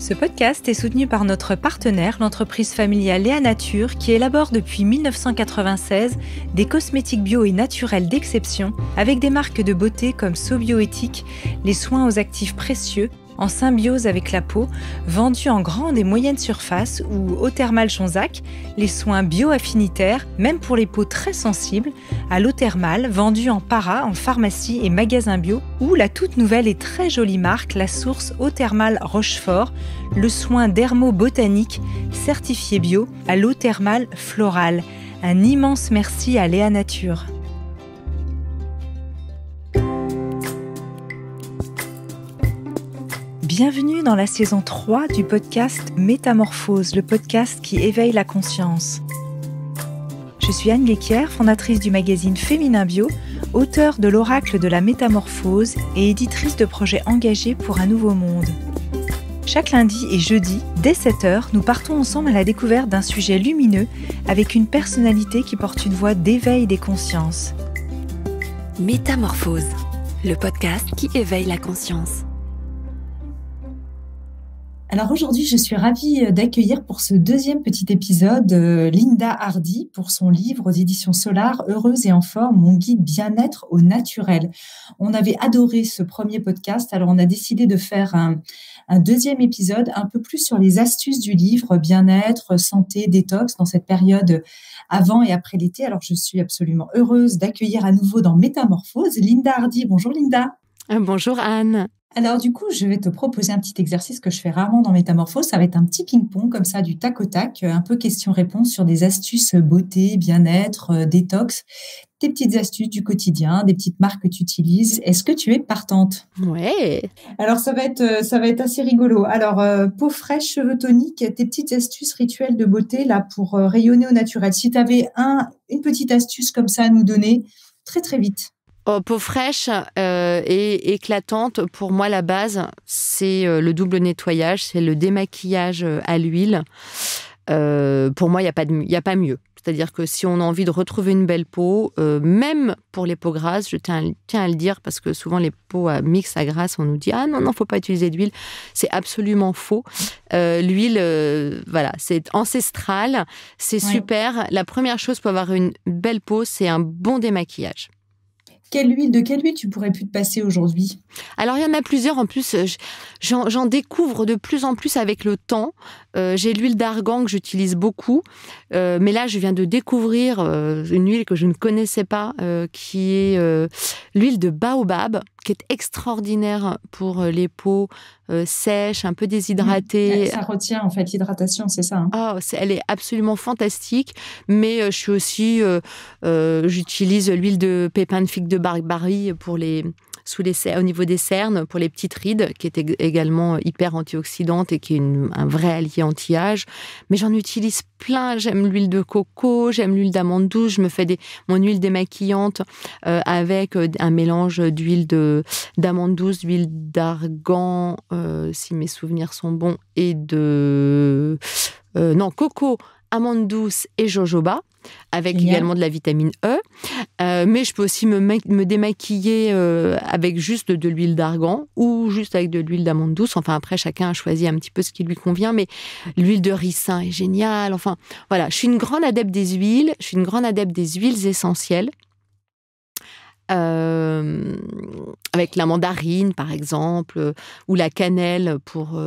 Ce podcast est soutenu par notre partenaire, l'entreprise familiale Léa Nature, qui élabore depuis 1996 des cosmétiques bio et naturels d'exception, avec des marques de beauté comme SoBioéthique, les soins aux actifs précieux, en symbiose avec la peau, vendus en grande et moyenne surface, ou Eau Thermale Chonzac, les soins bio-affinitaires, même pour les peaux très sensibles, à l'eau thermale, vendue en para, en pharmacie et magasins bio, ou la toute nouvelle et très jolie marque, la source Eau Thermale Rochefort, le soin dermo-botanique certifié bio à l'eau thermale florale. Un immense merci à Léa Nature. Bienvenue dans la saison 3 du podcast Métamorphose, le podcast qui éveille la conscience. Je suis Anne Guéquière, fondatrice du magazine Féminin Bio, auteure de l'Oracle de la Métamorphose et éditrice de projets engagés pour un nouveau monde. Chaque lundi et jeudi, dès 7h, nous partons ensemble à la découverte d'un sujet lumineux avec une personnalité qui porte une voix d'éveil des consciences. Métamorphose, le podcast qui éveille la conscience. Alors aujourd'hui, je suis ravie d'accueillir pour ce deuxième petit épisode Linda Hardy pour son livre aux éditions Solar, Heureuse et en forme, mon guide bien-être au naturel. On avait adoré ce premier podcast, alors on a décidé de faire un deuxième épisode un peu plus sur les astuces du livre bien-être, santé, détox dans cette période avant et après l'été. Alors je suis absolument heureuse d'accueillir à nouveau dans Métamorphose Linda Hardy. Bonjour Linda. Bonjour Anne. Alors du coup, je vais te proposer un petit exercice que je fais rarement dans Métamorphose. Ça va être un petit ping-pong comme ça, du tac au tac, un peu question-réponse sur des astuces beauté, bien-être, détox, des petites astuces du quotidien, des petites marques que tu utilises. Est-ce que tu es partante ? Ouais. Alors ça va être assez rigolo. Alors peau fraîche, cheveux toniques, tes petites astuces rituelles de beauté là pour rayonner au naturel. Si tu avais une petite astuce comme ça à nous donner, très très vite. Peau fraîche et éclatante, pour moi, la base, c'est le double nettoyage, c'est le démaquillage à l'huile. Pour moi, il n'y a pas mieux. C'est-à-dire que si on a envie de retrouver une belle peau, même pour les peaux grasses, je tiens à le dire, parce que souvent les peaux mixtes à grasse, on nous dit « Ah non, faut pas utiliser d'huile ». C'est absolument faux. L'huile, voilà, c'est ancestral, c'est super. La première chose pour avoir une belle peau, c'est un bon démaquillage. De quelle huile tu pourrais plus te passer aujourd'hui ? Alors, il y en a plusieurs. En plus, j'en découvre de plus en plus avec le temps. J'ai l'huile d'argan que j'utilise beaucoup. Mais là, je viens de découvrir une huile que je ne connaissais pas, qui est l'huile de baobab, qui est extraordinaire pour les peaux sèches, un peu déshydratées. Ça retient, en fait, l'hydratation, c'est ça. Elle est absolument fantastique. Mais je suis aussi... j'utilise l'huile de pépins de figue de barbarie au niveau des cernes, pour les petites rides, qui est également hyper antioxydante et qui est un vrai allié anti-âge. Mais j'en utilise plein. J'aime l'huile de coco, j'aime l'huile d'amande douce. Je me fais mon huile démaquillante avec un mélange d'huile d'amande douce, d'huile d'argan, si mes souvenirs sont bons, et coco, amande douce et jojoba, avec également de la vitamine E. Mais je peux aussi me démaquiller avec juste de l'huile d'argan ou juste avec de l'huile d'amande douce. Enfin, après, chacun a choisi un petit peu ce qui lui convient. Mais l'huile de ricin est géniale. Enfin, voilà, je suis une grande adepte des huiles. Je suis une grande adepte des huiles essentielles. Avec la mandarine, par exemple, ou la cannelle pour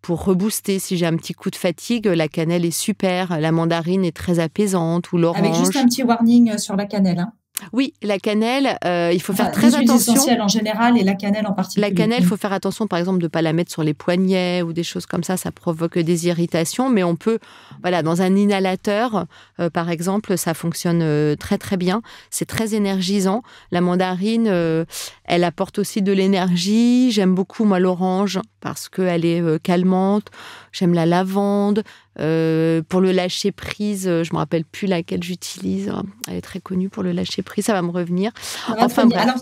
rebooster. Si j'ai un petit coup de fatigue, la cannelle est super. La mandarine est très apaisante, ou l'orange. Avec juste un petit warning sur la cannelle, hein. Oui, la cannelle, il faut faire très attention. Les huiles essentielles en général et la cannelle en particulier. La cannelle, il faut faire attention, par exemple, de ne pas la mettre sur les poignets ou des choses comme ça. Ça provoque des irritations. Mais on peut, dans un inhalateur, par exemple, ça fonctionne très, très bien. C'est très énergisant. La mandarine, elle apporte aussi de l'énergie. J'aime beaucoup, moi, l'orange parce qu'elle est calmante. J'aime la lavande. Pour le lâcher prise, je ne me rappelle plus laquelle j'utilise. Elle est très connue pour le lâcher prise, ça va me revenir. Alors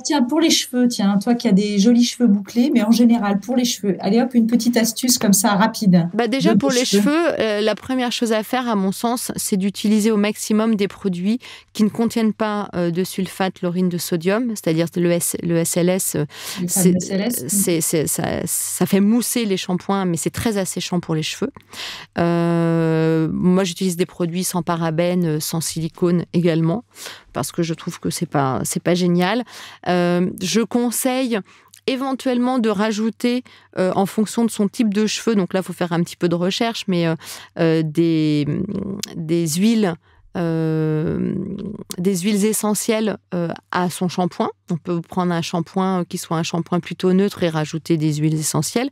tiens, pour les cheveux, toi qui as des jolis cheveux bouclés, mais en général pour les cheveux, allez hop, une petite astuce comme ça rapide. Déjà pour les cheveux, la première chose à faire, à mon sens, c'est d'utiliser au maximum des produits qui ne contiennent pas de sulfate, chlorine de sodium, c'est-à-dire le SLS. Ça fait mousser les shampoings, mais c'est très asséchant pour les cheveux. Moi, j'utilise des produits sans parabènes, sans silicone également, parce que je trouve que c'est pas génial. Je conseille éventuellement de rajouter, en fonction de son type de cheveux, donc là, il faut faire un petit peu de recherche, mais des huiles essentielles à son shampoing. On peut prendre un shampoing qui soit un shampoing plutôt neutre et rajouter des huiles essentielles.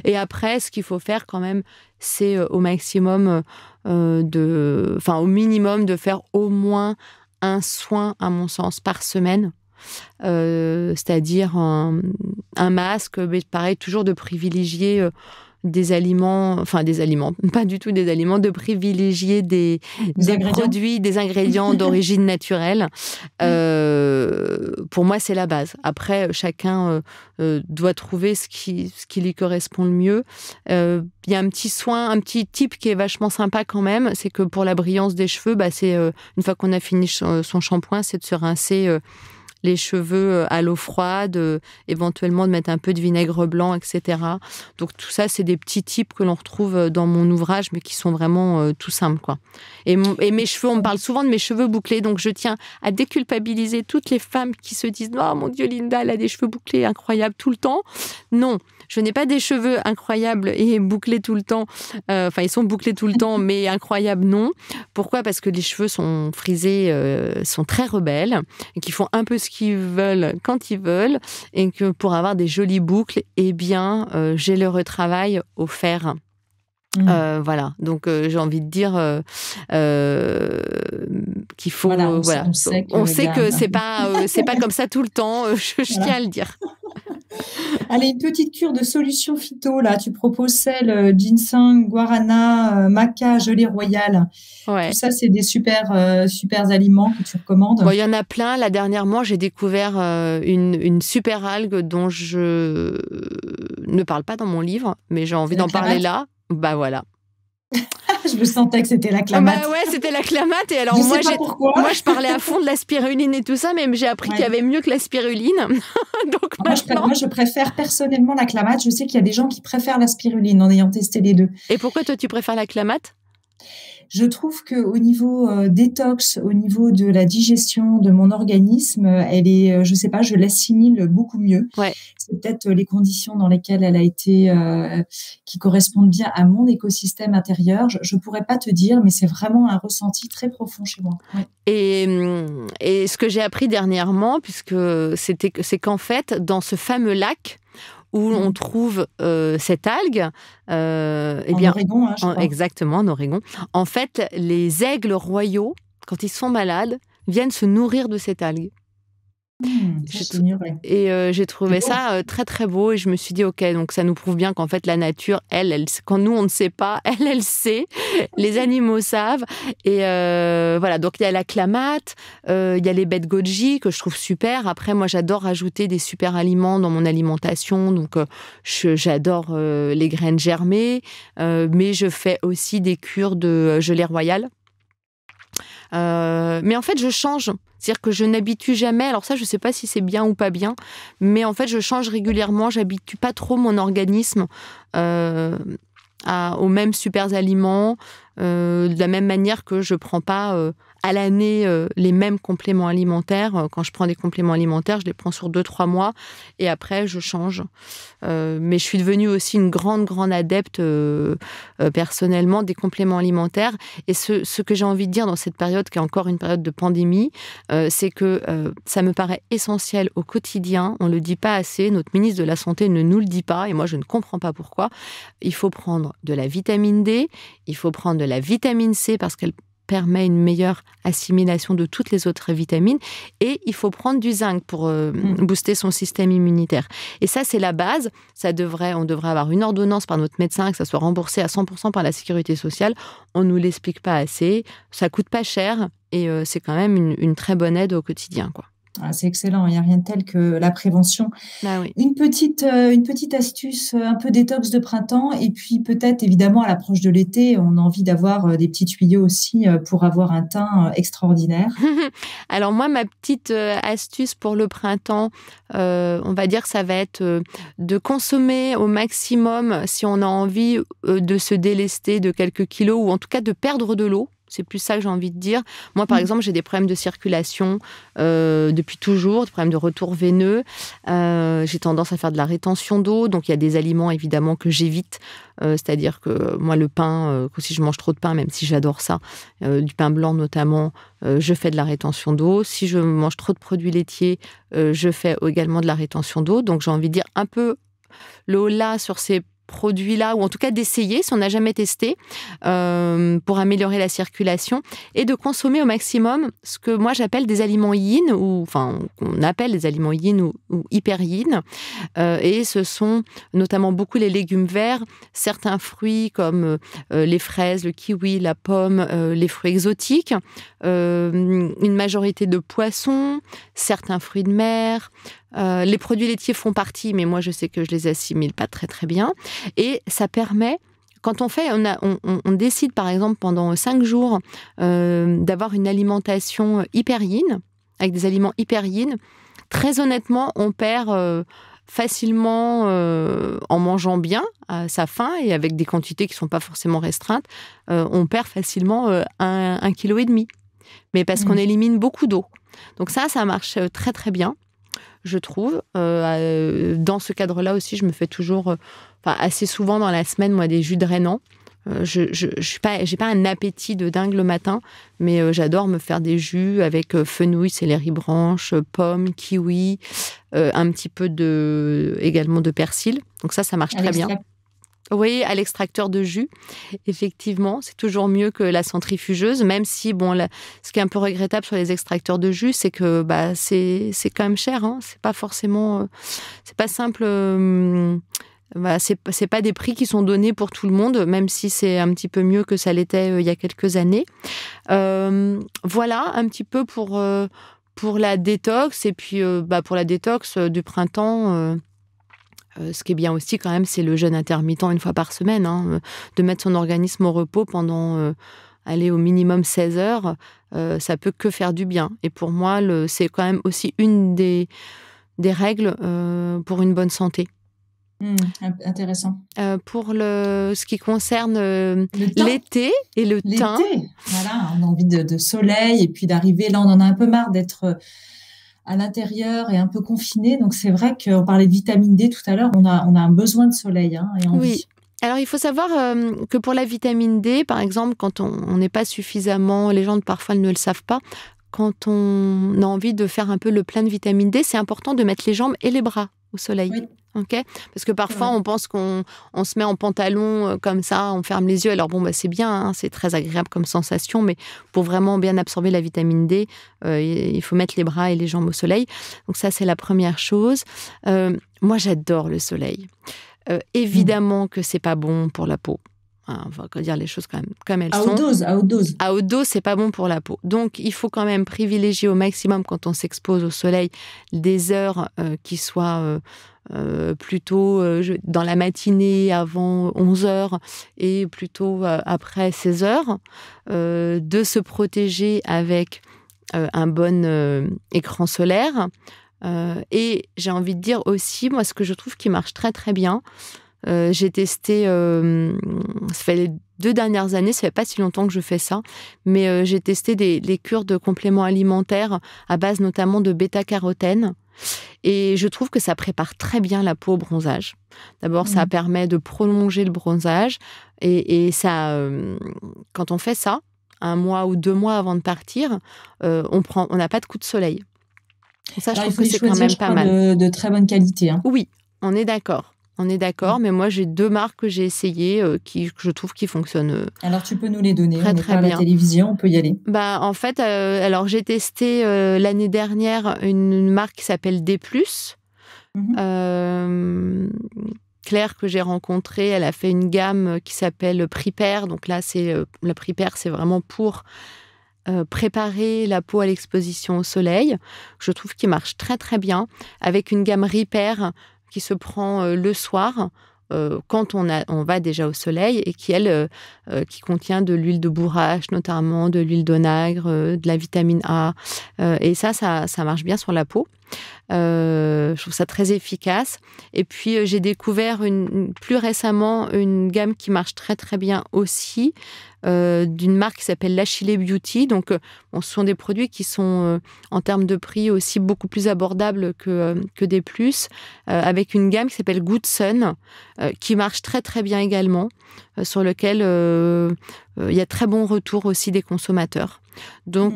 Et après, ce qu'il faut faire quand même, c'est au maximum au minimum de faire au moins un soin, à mon sens, par semaine. C'est-à-dire un masque, mais pareil, toujours de privilégier des aliments, pas du tout des aliments, de privilégier des produits, des ingrédients d'origine naturelle. Pour moi, c'est la base. Après, chacun doit trouver ce qui lui correspond le mieux. Il y a un petit tip qui est vachement sympa quand même, c'est que pour la brillance des cheveux, c'est une fois qu'on a fini son shampoing, c'est de se rincer les cheveux à l'eau froide, éventuellement de mettre un peu de vinaigre blanc, etc. Donc tout ça, c'est des petits tips que l'on retrouve dans mon ouvrage, mais qui sont vraiment tout simples, quoi. Et mes cheveux, on me parle souvent de mes cheveux bouclés, donc je tiens à déculpabiliser toutes les femmes qui se disent « Oh mon Dieu, Linda, elle a des cheveux bouclés incroyables tout le temps ». Non, je n'ai pas des cheveux incroyables et bouclés tout le temps. Ils sont bouclés tout le temps, mais incroyables, non. Pourquoi ? Parce que les cheveux sont frisés, sont très rebelles, et qui font un peu ce qu'ils veulent quand ils veulent, et que pour avoir des jolies boucles, eh bien, j'ai le retravail offert. Voilà, donc j'ai envie de dire qu'il faut. On sait que c'est pas comme ça tout le temps. Je tiens à le dire. Allez, une petite cure de solutions phyto, là. Tu proposes celle ginseng, guarana, maca, gelée royale. Ouais. Tout ça, c'est des super aliments que tu recommandes. Bon, il y en a plein. Là, dernièrement, j'ai découvert une super algue dont je ne parle pas dans mon livre, mais j'ai envie d'en parler là. Bah voilà. Je me sentais que c'était la clamate. Bah ouais, c'était la clamate. Et alors moi, je parlais à fond de la spiruline et tout ça, mais j'ai appris qu'il y avait mieux que la spiruline. Donc moi, je préfère personnellement la clamate. Je sais qu'il y a des gens qui préfèrent la spiruline en ayant testé les deux. Et pourquoi toi, tu préfères la clamate ? Je trouve qu'au niveau détox, au niveau de la digestion de mon organisme, elle est, je sais pas, je l'assimile beaucoup mieux. Ouais. C'est peut-être les conditions dans lesquelles elle a été, qui correspondent bien à mon écosystème intérieur. Je pourrais pas te dire, mais c'est vraiment un ressenti très profond chez moi. Ouais. Et ce que j'ai appris dernièrement, c'est qu'en fait, dans ce fameux lac, où on trouve cette algue. Oregon, je crois. Exactement, en Oregon. En fait, les aigles royaux, quand ils sont malades, viennent se nourrir de cette algue. J'ai trouvé ça très très beau, et je me suis dit ok, donc ça nous prouve bien qu'en fait la nature, elle quand nous on ne sait pas, elle sait, les animaux savent, et voilà. Donc il y a la clamate, il y a les baies de goji que je trouve super. Après moi j'adore rajouter des super aliments dans mon alimentation, donc j'adore les graines germées, mais je fais aussi des cures de gelée royale. Mais en fait, je change. C'est-à-dire que je n'habitue jamais. Alors ça, je ne sais pas si c'est bien ou pas bien, mais en fait, je change régulièrement. J'habitue pas trop mon organisme aux mêmes super aliments, de la même manière que je prends pas à l'année les mêmes compléments alimentaires. Quand je prends des compléments alimentaires, je les prends sur 2-3 mois et après je change. Mais je suis devenue aussi une grande adepte personnellement des compléments alimentaires. Et ce que j'ai envie de dire dans cette période, qui est encore une période de pandémie, c'est que ça me paraît essentiel au quotidien. On ne le dit pas assez. Notre ministre de la Santé ne nous le dit pas, et moi je ne comprends pas pourquoi. Il faut prendre de la vitamine D, il faut prendre de la vitamine C parce qu'elle permet une meilleure assimilation de toutes les autres vitamines, et il faut prendre du zinc pour booster son système immunitaire. Et ça, c'est la base. On devrait avoir une ordonnance par notre médecin, que ça soit remboursé à 100% par la sécurité sociale. On ne nous l'explique pas assez. Ça coûte pas cher, et c'est quand même une très bonne aide au quotidien, quoi. Ah, c'est excellent, il n'y a rien de tel que la prévention. Bah oui. Une petite astuce, un peu détox de printemps, et puis peut-être évidemment à l'approche de l'été, on a envie d'avoir des petits tuyaux aussi pour avoir un teint extraordinaire. Alors moi, ma petite astuce pour le printemps, on va dire que ça va être de consommer au maximum si on a envie de se délester de quelques kilos ou en tout cas de perdre de l'eau. C'est plus ça que j'ai envie de dire. Moi, par exemple, j'ai des problèmes de circulation depuis toujours, des problèmes de retour veineux. J'ai tendance à faire de la rétention d'eau. Donc, il y a des aliments, évidemment, que j'évite. C'est-à-dire que moi, le pain, si je mange trop de pain, même si j'adore ça, du pain blanc notamment, je fais de la rétention d'eau. Si je mange trop de produits laitiers, je fais également de la rétention d'eau. Donc, j'ai envie de dire un peu le holà sur ces produits-là, ou en tout cas d'essayer, si on n'a jamais testé, pour améliorer la circulation, et de consommer au maximum ce que moi j'appelle des aliments yin, ou enfin qu'on appelle des aliments yin ou hyper yin, et ce sont notamment beaucoup les légumes verts, certains fruits comme les fraises, le kiwi, la pomme, les fruits exotiques, une majorité de poissons, certains fruits de mer. Les produits laitiers font partie, mais moi je sais que je les assimile pas très très bien. Et ça permet, quand on décide par exemple pendant 5 jours d'avoir une alimentation hyper yin, avec des aliments hyper yin, très honnêtement, on perd facilement en mangeant bien à sa faim et avec des quantités qui ne sont pas forcément restreintes, on perd facilement 1,5 kg. Mais parce qu'on élimine beaucoup d'eau. Donc ça marche très très bien, je trouve. Dans ce cadre-là aussi, je me fais toujours, assez souvent dans la semaine, moi, des jus de rainan. J'ai pas un appétit de dingue le matin, mais j'adore me faire des jus avec fenouil, céleri branche, pommes, kiwi, un petit peu également de persil. Donc ça marche très bien. Oui, à l'extracteur de jus, effectivement, c'est toujours mieux que la centrifugeuse, même si, ce qui est un peu regrettable sur les extracteurs de jus, c'est que c'est quand même cher, hein. C'est pas forcément... c'est pas simple... c'est pas des prix qui sont donnés pour tout le monde, même si c'est un petit peu mieux que ça l'était il y a quelques années. Voilà, un petit peu pour la détox, et puis pour la détox du printemps... ce qui est bien aussi quand même, c'est le jeûne intermittent 1 fois par semaine, hein, de mettre son organisme au repos pendant au minimum 16 heures, ça peut que faire du bien. Et pour moi, c'est quand même aussi une des règles pour une bonne santé. Intéressant. Pour ce qui concerne l'été et le teint. Voilà, on a envie de soleil, et puis d'arriver, là on en a un peu marre d'être... à l'intérieur et un peu confiné. Donc, c'est vrai qu'on parlait de vitamine D tout à l'heure, on a un besoin de soleil et envie. Oui. Alors, il faut savoir que pour la vitamine D, par exemple, quand on n'est pas suffisamment, les gens parfois ne le savent pas, quand on a envie de faire un peu le plein de vitamine D, c'est important de mettre les jambes et les bras au soleil. Oui. Okay, parce que parfois, on pense qu'on se met en pantalon comme ça, on ferme les yeux. Alors c'est bien, hein, c'est très agréable comme sensation, mais pour vraiment bien absorber la vitamine D, il faut mettre les bras et les jambes au soleil. Donc ça, c'est la première chose. Moi, j'adore le soleil. Évidemment que c'est pas bon pour la peau. On va dire les choses comme elles sont. À haute dose. À haute dose, c'est pas bon pour la peau. Donc, il faut quand même privilégier au maximum, quand on s'expose au soleil, des heures qui soient plutôt dans la matinée avant 11 heures et plutôt après 16 heures. De se protéger avec un bon écran solaire. Et j'ai envie de dire aussi, moi, ce que je trouve qui marche très, très bien, j'ai testé, ça fait les 2 dernières années, ça fait pas si longtemps que je fais ça, mais j'ai testé les cures de compléments alimentaires à base notamment de bêta-carotène. Et je trouve que ça prépare très bien la peau au bronzage. D'abord, ça permet de prolonger le bronzage. Et ça, quand on fait ça, 1 mois ou 2 mois avant de partir, on n'a pas de coup de soleil. Et ça, je trouve que c'est quand même pas mal. De très bonne qualité. Hein. Oui, on est d'accord. Mais moi, j'ai 2 marques que j'ai essayées que je trouve qui fonctionnent Alors, tu peux nous les donner. Très, on n'est très pas bien. À la télévision, on peut y aller. En fait, alors j'ai testé l'année dernière une marque qui s'appelle D+. Claire, que j'ai rencontrée, elle a fait une gamme qui s'appelle Pripère. Donc là, la Pripère, c'est vraiment pour préparer la peau à l'exposition au soleil. Je trouve qu'il marche très très bien avec une gamme Repair qui se prend le soir quand on va déjà au soleil et qui contient de l'huile de bourrache, notamment de l'huile d'onagre, de la vitamine A. Et ça marche bien sur la peau. Je trouve ça très efficace. Et puis, j'ai découvert plus récemment une gamme qui marche très, très bien aussi, d'une marque qui s'appelle l'Achille Beauty. Donc, ce sont des produits qui sont, en termes de prix, aussi beaucoup plus abordables que des plus, avec une gamme qui s'appelle Good Sun, qui marche très, très bien également, sur lequel il y a très bon retour aussi des consommateurs. Donc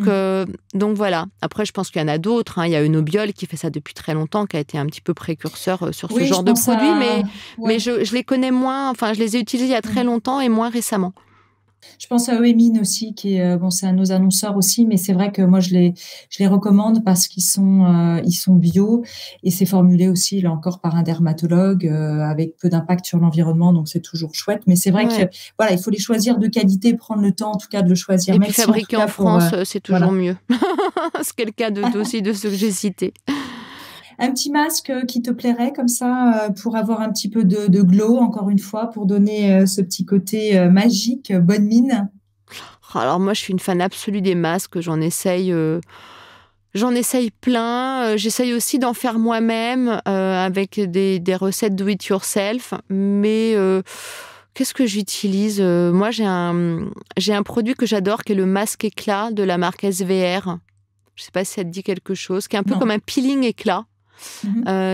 voilà. Après, je pense qu'il y en a d'autres. Il y a Eunobiol qui fait ça depuis très longtemps, qui a été un petit peu précurseur sur ce genre de produits, mais je les connais moins. Enfin, je les ai utilisés il y a très longtemps et moins récemment. Je pense à Oemine aussi, qui est c'est un de nos annonceurs aussi, mais c'est vrai que moi je les recommande parce qu'ils sont bio et c'est formulé aussi là encore par un dermatologue avec peu d'impact sur l'environnement, donc c'est toujours chouette. Mais c'est vrai que voilà, il faut les choisir de qualité, prendre le temps en tout cas de le choisir. Et puis fabriquer en France, c'est toujours mieux. C'est le cas aussi de ceux que j'ai cités. Un petit masque qui te plairait comme ça pour avoir un petit peu de glow, encore une fois, pour donner ce petit côté magique, bonne mine. Alors moi, je suis une fan absolue des masques. J'en essaye plein. J'essaye aussi d'en faire moi-même avec des recettes do it yourself. Mais qu'est-ce que j'utilise ? Moi, j'ai un produit que j'adore qui est le masque éclat de la marque SVR. Je ne sais pas si ça te dit quelque chose, qui est un peu comme un peeling éclat.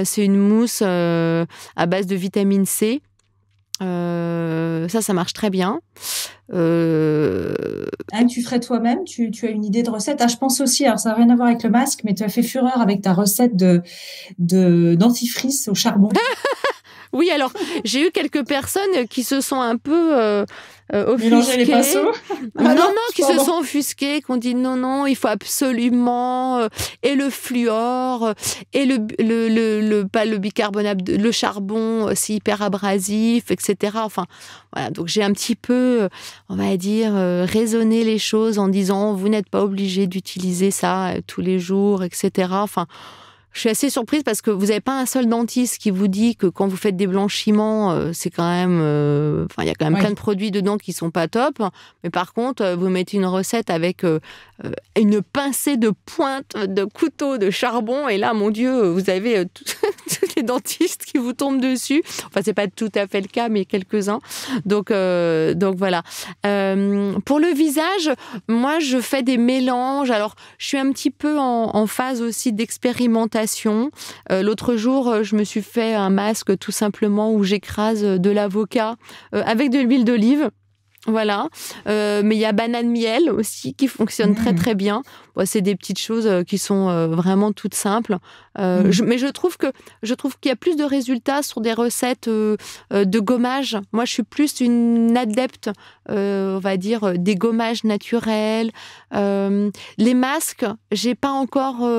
C'est une mousse à base de vitamine C. Ça marche très bien. Tu ferais toi-même, tu as une idée de recette. Je pense aussi, alors ça n'a rien à voir avec le masque, mais tu as fait fureur avec ta recette de dentifrice au charbon. Oui, alors j'ai eu quelques personnes qui se sont un peu offusquées. Les pinceaux. Qui se sont offusquées, qui ont dit non, il faut absolument et le fluor et pas le bicarbonate, le charbon, c'est hyper abrasif, etc. Enfin, voilà. Donc j'ai un petit peu, on va dire, raisonné les choses en disant vous n'êtes pas obligé d'utiliser ça tous les jours, etc. Enfin. Je suis assez surprise parce que vous n'avez pas un seul dentiste qui vous dit que quand vous faites des blanchiments, c'est quand même... il y a quand même plein de produits dedans qui ne sont pas top. Mais par contre, vous mettez une recette avec une pincée de pointe, de couteau, de charbon. Et là, mon Dieu, vous avez tous les dentistes qui vous tombent dessus. Enfin, ce n'est pas tout à fait le cas, mais quelques-uns. Donc voilà. Pour le visage, moi, je fais des mélanges. Alors, je suis un petit peu en phase aussi d'expérimentation. L'autre jour, je me suis fait un masque tout simplement où j'écrase de l'avocat avec de l'huile d'olive. Voilà. Mais il y a banane miel aussi qui fonctionne très très bien. Bon, c'est des petites choses qui sont vraiment toutes simples. Mais je trouve qu'il y a plus de résultats sur des recettes de gommage. Moi, je suis plus une adepte, on va dire, des gommages naturels. Les masques, j'ai pas encore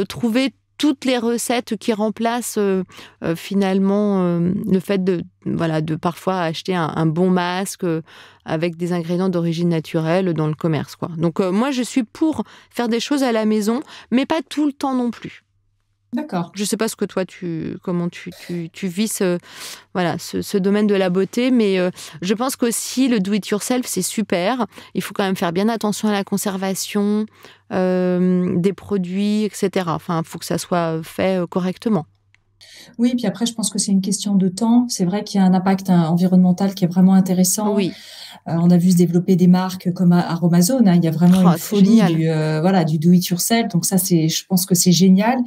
trouvé toutes les recettes qui remplacent finalement le fait de parfois acheter un bon masque avec des ingrédients d'origine naturelle dans le commerce, quoi. Donc moi, je suis pour faire des choses à la maison, mais pas tout le temps non plus. D'accord. Je sais pas ce que toi, comment tu vis ce domaine de la beauté, mais je pense qu'aussi le do-it-yourself, c'est super. Il faut quand même faire bien attention à la conservation des produits, etc. Enfin, il faut que ça soit fait correctement. Oui, puis après, je pense que c'est une question de temps. C'est vrai qu'il y a un impact environnemental qui est vraiment intéressant. Oui. On a vu se développer des marques comme Aromazone. Il y a vraiment une folie du do-it-yourself. Donc ça, je pense que c'est génial.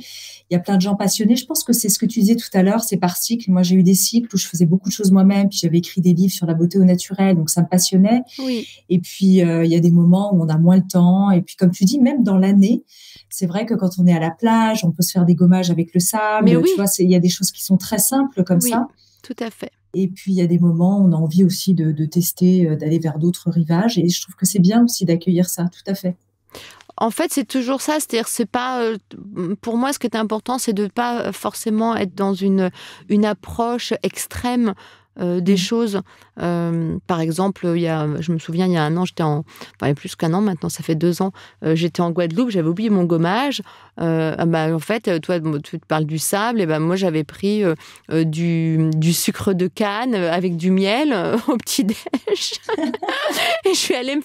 Il y a plein de gens passionnés. Je pense que c'est ce que tu disais tout à l'heure, c'est par cycle. Moi, j'ai eu des cycles où je faisais beaucoup de choses moi-même, puis j'avais écrit des livres sur la beauté au naturel, donc ça me passionnait. Oui. Et puis, il y a des moments où on a moins le temps. Et puis, comme tu dis, même dans l'année, c'est vrai que quand on est à la plage, on peut se faire des gommages avec le sable. Mais oui. Tu vois, il y a des choses qui sont très simples comme ça. Tout à fait. Et puis, il y a des moments où on a envie aussi de tester, d'aller vers d'autres rivages. Et je trouve que c'est bien aussi d'accueillir ça, tout à fait. En fait, c'est toujours ça. C'est-à-dire, c'est pas... pour moi, ce qui est important, c'est de ne pas forcément être dans une approche extrême des choses. Par exemple, je me souviens, il y a un an, plus qu'un an maintenant, ça fait 2 ans, j'étais en Guadeloupe, j'avais oublié mon gommage. En fait, toi, tu te parles du sable, et moi, j'avais pris du sucre de canne avec du miel au petit-déj. Et je suis allée me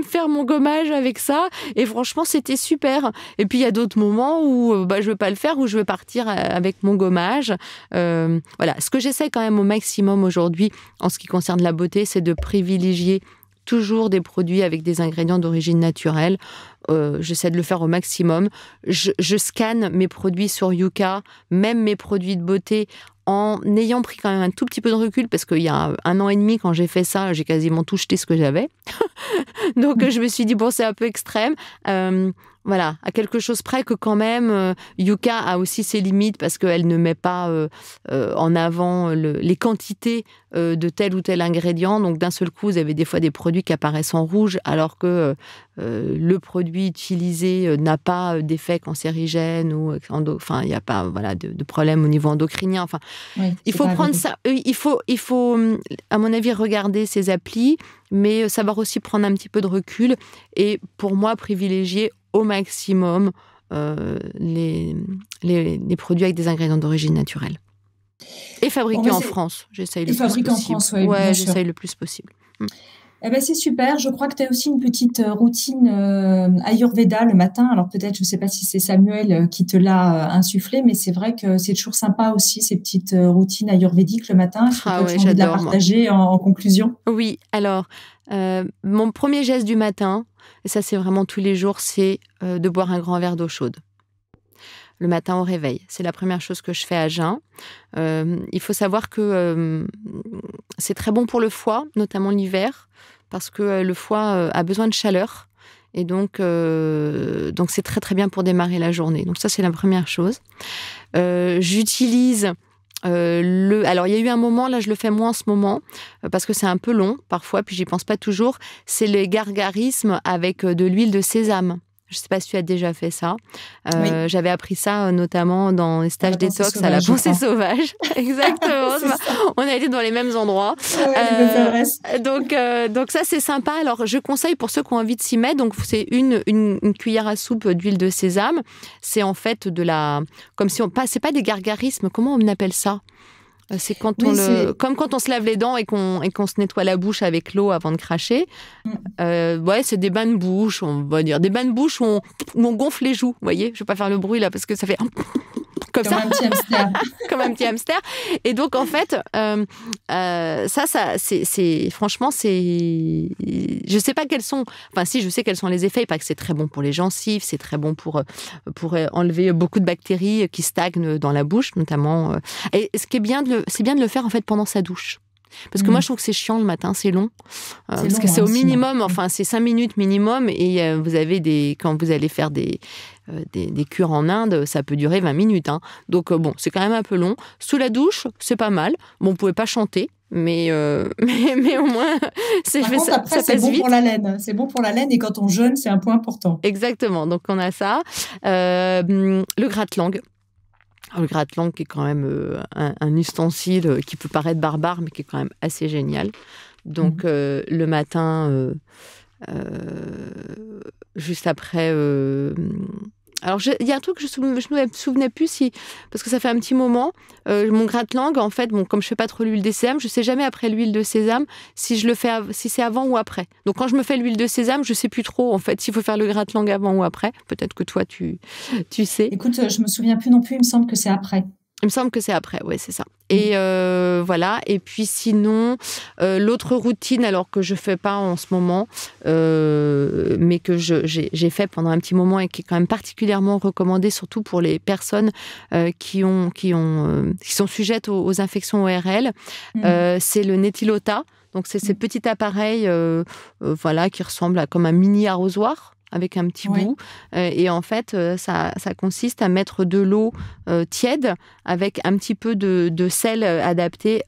faire mon gommage avec ça. Et franchement, c'était super. Et puis, il y a d'autres moments où je veux pas le faire, où je veux partir avec mon gommage. Voilà. Ce que j'essaie quand même au maximum aujourd'hui, en ce qui concerne la beauté, c'est de privilégier toujours des produits avec des ingrédients d'origine naturelle. J'essaie de le faire au maximum. Je scanne mes produits sur Yuka, même mes produits de beauté, en ayant pris quand même un tout petit peu de recul, parce qu'il y a 1 an et demi, quand j'ai fait ça, j'ai quasiment tout jeté ce que j'avais. Donc, je me suis dit, bon, c'est un peu extrême. Voilà, à quelque chose près que quand même, Yuka a aussi ses limites, parce qu'elle ne met pas en avant les quantités de tel ou tel ingrédient. Donc, d'un seul coup, vous avez des fois des produits qui apparaissent en rouge, alors que le produit utilisé n'a pas d'effet cancérigène, ou il n'y a pas de problème au niveau endocrinien. Enfin, oui, il faut prendre ça. Il faut, à mon avis, regarder ces applis, mais savoir aussi prendre un petit peu de recul. Et pour moi, privilégier au maximum les produits avec des ingrédients d'origine naturelle. Et fabriqués en France. J'essaye le plus possible. En France, oui, bien sûr. J'essaye le plus possible. C'est super. Je crois que tu as aussi une petite routine Ayurveda le matin. Alors peut-être, je ne sais pas si c'est Samuel qui te l'a insufflé, mais c'est vrai que c'est toujours sympa aussi, ces petites routines ayurvédiques le matin. Est-ce que tu as envie de la partager en conclusion? Oui, alors, mon premier geste du matin, et ça c'est vraiment tous les jours, c'est de boire un grand verre d'eau chaude. Le matin au réveil. C'est la première chose que je fais à jeun. Il faut savoir que c'est très bon pour le foie, notamment l'hiver, parce que le foie a besoin de chaleur. Et donc c'est très très bien pour démarrer la journée. Donc ça, c'est la première chose. J'utilise... Alors, il y a eu un moment, là, je le fais moins en ce moment, parce que c'est un peu long, parfois, puis j'y pense pas toujours. C'est les gargarismes avec de l'huile de sésame. Je ne sais pas si tu as déjà fait ça. Oui. J'avais appris ça notamment dans les stages détox à la Pensée Sauvage. Exactement. On a été dans les mêmes endroits. Donc ça, c'est sympa. Alors, je conseille pour ceux qui ont envie de s'y mettre. Donc, c'est une cuillère à soupe d'huile de sésame. C'est en fait comme si c'est pas des gargarismes. Comment on appelle ça? C'est quand comme quand on se lave les dents et qu'on se nettoie la bouche avec l'eau avant de cracher. C'est des bains de bouche, on va dire. Des bains de bouche où on gonfle les joues. Vous voyez, je ne vais pas faire le bruit là parce que ça fait comme ça. Un petit hamster. Comme un petit hamster. Et donc, en fait, ça c'est franchement, c'est... Je ne sais pas quels sont... Enfin, si, je sais quels sont les effets. Pas que c'est très bon pour les gencives, c'est très bon pour enlever beaucoup de bactéries qui stagnent dans la bouche, notamment. Et ce qui est bien, c'est bien de le faire, en fait, pendant sa douche. Parce que moi, je trouve que c'est chiant le matin, c'est long. Parce que c'est au minimum, c'est 5 minutes minimum. Et vous avez quand vous allez faire des cures en Inde, ça peut durer 20 minutes. Hein. Donc, c'est quand même un peu long. Sous la douche, c'est pas mal. Bon, vous pouvez pas chanter, mais au moins, ça passe vite. Pour la laine. C'est bon pour la laine et quand on jeûne, c'est un point important. Exactement. Donc, on a ça. Le gratte-langue. Le gratte-langue qui est quand même un ustensile qui peut paraître barbare, mais qui est quand même assez génial. Donc, le matin, juste après... Alors, il y a un truc que je ne me souvenais plus, parce que ça fait un petit moment. Mon gratte-langue, en fait, comme je ne fais pas trop l'huile de sésame, je ne sais jamais après l'huile de sésame si c'est avant ou après. Donc, quand je me fais l'huile de sésame, je ne sais plus trop, en fait, s'il faut faire le gratte-langue avant ou après. Peut-être que toi, tu sais. Écoute, je ne me souviens plus non plus, il me semble que c'est après. Il me semble que c'est après, oui, c'est ça. Et voilà. Et puis sinon, l'autre routine, alors que je fais pas en ce moment, mais que j'ai fait pendant un petit moment et qui est quand même particulièrement recommandée, surtout pour les personnes qui sont sujettes aux infections ORL, c'est le Netilota. Donc c'est ces petits appareils, qui ressemblent à comme un mini arrosoir. avec un petit bout. Et en fait, ça consiste à mettre de l'eau tiède avec un petit peu de sel adapté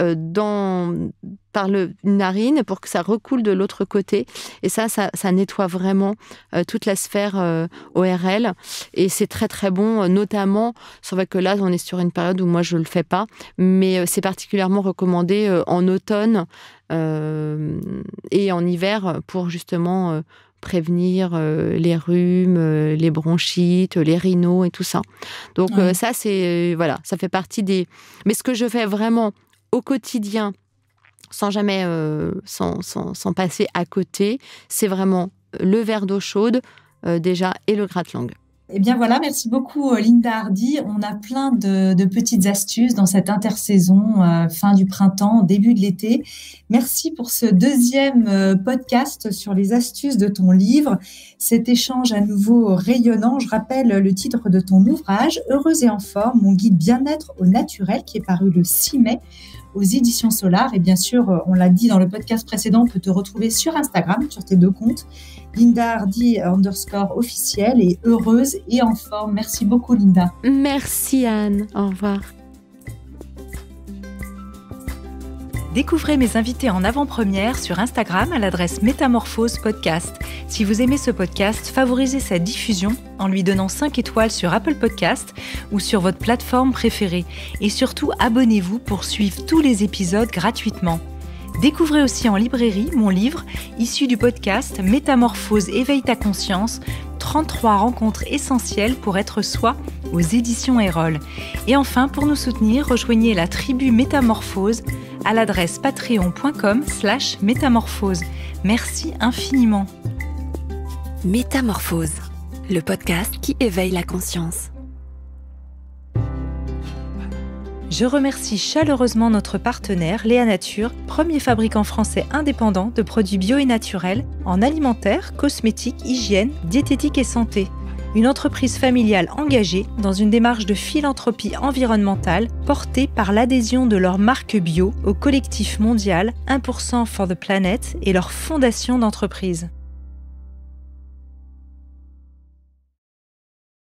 par une narine pour que ça recoule de l'autre côté. Et ça nettoie vraiment toute la sphère ORL. Et c'est très, très bon, notamment, c'est vrai que là, on est sur une période où moi, je ne le fais pas, mais c'est particulièrement recommandé en automne et en hiver pour justement prévenir les rhumes, les bronchites, les rhinos et tout ça. Donc ça, c'est ça fait partie des... Mais ce que je fais vraiment au quotidien, sans jamais sans passer à côté, c'est vraiment le verre d'eau chaude déjà et le gratte-langue. Eh bien voilà, merci beaucoup Linda Hardy. On a plein de petites astuces dans cette intersaison, fin du printemps, début de l'été. Merci pour ce deuxième podcast sur les astuces de ton livre. Cet échange à nouveau rayonnant. Je rappelle le titre de ton ouvrage, Heureuse et en forme, mon guide bien-être au naturel, qui est paru le 6 mai aux éditions Solar. Et bien sûr, on l'a dit dans le podcast précédent, on peut te retrouver sur Instagram, sur tes 2 comptes, Linda Hardy _officiel et Heureuse et en forme. Merci beaucoup, Linda. Merci, Anne. Au revoir. Découvrez mes invités en avant-première sur Instagram à l'adresse Métamorphose Podcast. Si vous aimez ce podcast, favorisez sa diffusion en lui donnant 5 étoiles sur Apple Podcast ou sur votre plateforme préférée. Et surtout, abonnez-vous pour suivre tous les épisodes gratuitement. Découvrez aussi en librairie mon livre, issu du podcast Métamorphose, éveille ta conscience, 33 rencontres essentielles pour être soi aux éditions Erol. Et enfin, pour nous soutenir, rejoignez la tribu Métamorphose à l'adresse patreon.com/métamorphose. Merci infiniment. Métamorphose, le podcast qui éveille la conscience. Je remercie chaleureusement notre partenaire Léa Nature, premier fabricant français indépendant de produits bio et naturels en alimentaire, cosmétiques, hygiène, diététique et santé. Une entreprise familiale engagée dans une démarche de philanthropie environnementale portée par l'adhésion de leur marque bio au collectif mondial 1% for the Planet et leur fondation d'entreprise.